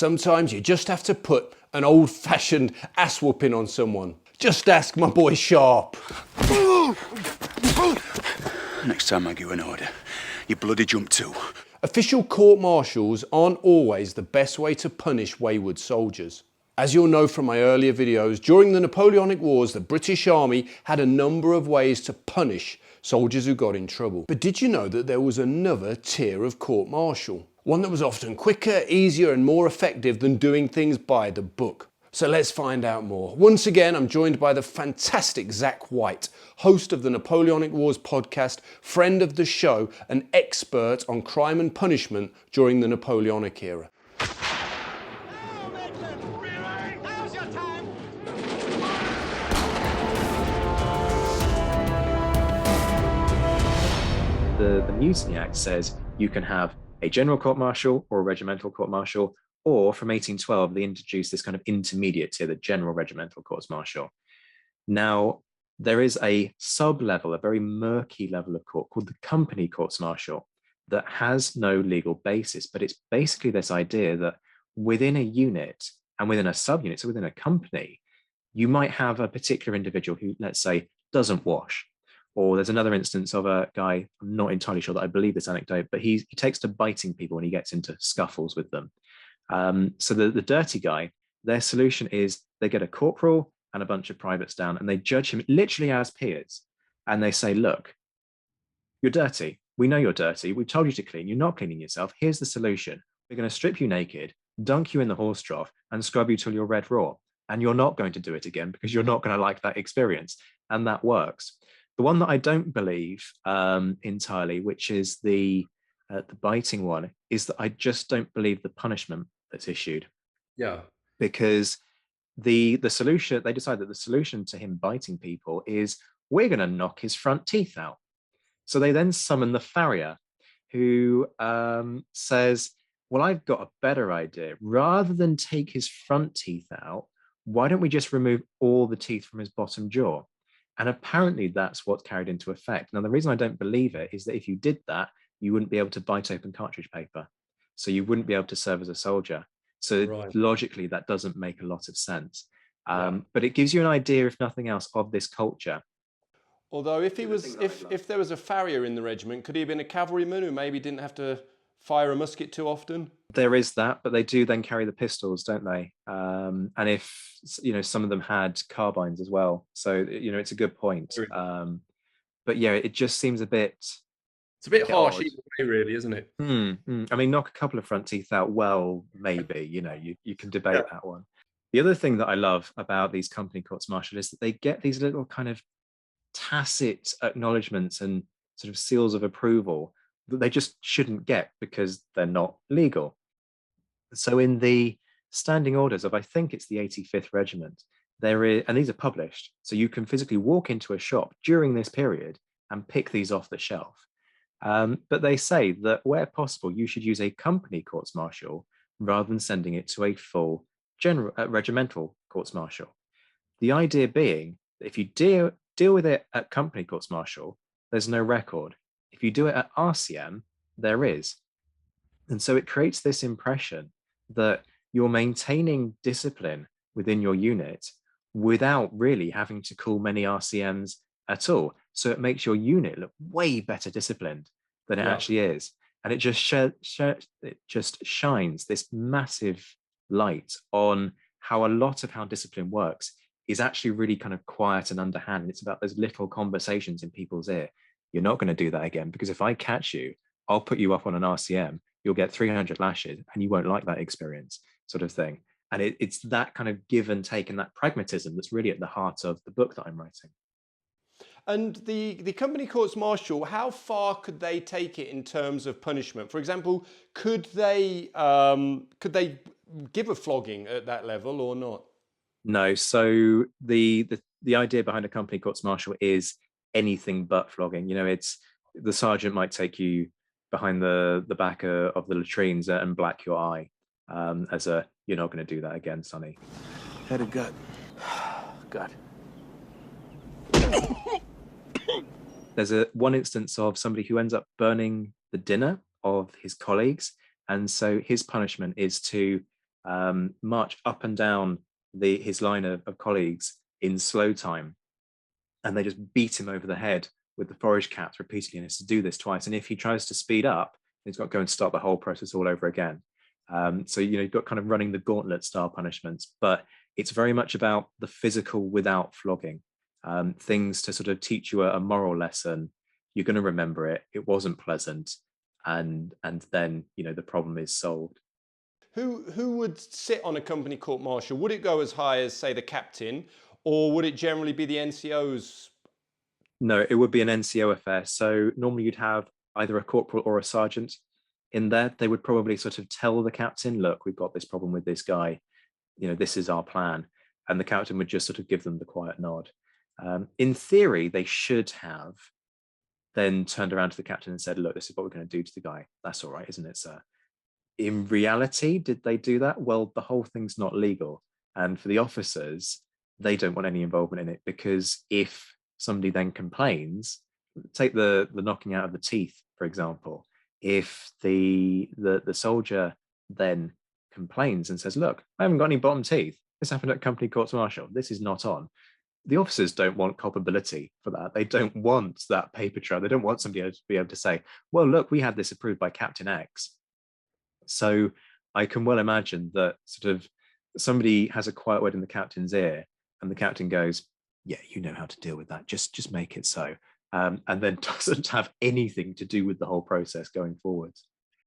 sometimes you just have to put an old-fashioned ass whooping on someone. Just ask my boy Sharp. Next time I give an order, you bloody jump too. Official court-martials aren't always the best way to punish wayward soldiers. As you'll know from my earlier videos, during the Napoleonic Wars, the British Army had a number of ways to punish soldiers who got in trouble. But did you know that there was another tier of court-martial? One that was often quicker, easier and more effective than doing things by the book. So let's find out more. Once again, I'm joined by the fantastic Zack White, host of the Napoleonic Wars Podcast, friend of the show, and expert on crime and punishment during the Napoleonic era. The Mutiny Act says you can have a general court-martial or a regimental court-martial, or from 1812, they introduced this kind of intermediate tier, the general regimental courts-martial. Now, there is a sub-level, a very murky level of court called the company courts-martial that has no legal basis, but it's basically this idea that within a unit and within a sub-unit, so within a company, you might have a particular individual who, let's say, doesn't wash. Or there's another instance of a guy, I'm not entirely sure that I believe this anecdote, but he takes to biting people when he gets into scuffles with them. So the dirty guy, their solution is they get a corporal and a bunch of privates down and they judge him literally as peers. And they say, look, you're dirty. We know you're dirty. We've told you to clean. You're not cleaning yourself. Here's the solution. We're going to strip you naked, dunk you in the horse trough and scrub you till you're red raw. And you're not going to do it again because you're not going to like that experience. And that works. The one that I don't believe entirely, which is the biting one, is that I just don't believe the punishment that's issued. Yeah. Because the solution, they decide that the solution to him biting people is we're going to knock his front teeth out. So they then summon the farrier who says, well, I've got a better idea. Rather than take his front teeth out, why don't we just remove all the teeth from his bottom jaw? And apparently that's what's carried into effect. Now, the reason I don't believe it is that if you did that, you wouldn't be able to bite open cartridge paper. So you wouldn't be able to serve as a soldier. So logically, that doesn't make a lot of sense. But it gives you an idea, if nothing else, of this culture. Although if there was a farrier in the regiment, could he have been a cavalryman who maybe didn't have to fire a musket too often? There is that, but they do then carry the pistols, don't they? And if, some of them had carbines as well. So, it's a good point. But yeah, it just seems a bit... It's a bit harsh either way, really, isn't it? I mean, knock a couple of front teeth out, well, maybe, you can debate that one. The other thing that I love about these company courts-martial is that they get these little kind of tacit acknowledgements and sort of seals of approval that they just shouldn't get because they're not legal. So in the standing orders of, I think it's the 85th Regiment, there is, and these are published, so you can physically walk into a shop during this period and pick these off the shelf. But they say that where possible, you should use a company courts-martial rather than sending it to a full general regimental courts-martial. The idea being that if you deal with it at company courts-martial, there's no record. If you do it at RCM, there is. And so it creates this impression that you're maintaining discipline within your unit without really having to call many RCMs at all. So it makes your unit look way better disciplined than it actually is. And it just shines this massive light on how a lot of how discipline works is actually really kind of quiet and underhand. It's about those little conversations in people's ear. You're not going to do that again, because if I catch you, I'll put you up on an RCM, you'll get 300 lashes and you won't like that experience, sort of thing. And it's that kind of give and take and that pragmatism that's really at the heart of the book that I'm writing. And the company courts-martial, how far could they take it in terms of punishment? For example, could they give a flogging at that level or not? No. So the idea behind a company courts-martial is anything but flogging. It's the sergeant might take you behind the back of the latrines and black your eye as a, you're not going to do that again, Sonny. Had a gut. Gut. There's one instance of somebody who ends up burning the dinner of his colleagues. And so his punishment is to march up and down his line of colleagues in slow time, and they just beat him over the head with the forage caps repeatedly, and he has to do this twice. And if he tries to speed up, he's got to go and start the whole process all over again. So you've got kind of running the gauntlet style punishments, but it's very much about the physical without flogging. Things to sort of teach you a moral lesson. You're going to remember it. It wasn't pleasant, and then the problem is solved. Who would sit on a company court-martial? Would it go as high as, say, the captain, or would it generally be the NCOs? No, it would be an NCO affair. So normally you'd have either a corporal or a sergeant in there. They would probably sort of tell the captain, look, we've got this problem with this guy. This is our plan. And the captain would just sort of give them the quiet nod. In theory, they should have then turned around to the captain and said, look, this is what we're going to do to the guy. That's all right, isn't it, sir? In reality, did they do that? Well, the whole thing's not legal. And for the officers, they don't want any involvement in it, because if somebody then complains, take the knocking out of the teeth, for example. If the soldier then complains and says, look, I haven't got any bottom teeth. This happened at company courts martial. This is not on. The officers don't want culpability for that. They don't want that paper trail. They don't want somebody to be able to say, well, look, we had this approved by Captain X. So I can well imagine that sort of somebody has a quiet word in the captain's ear, and the captain goes, yeah, you know how to deal with that. Just make it so. And then doesn't have anything to do with the whole process going forwards.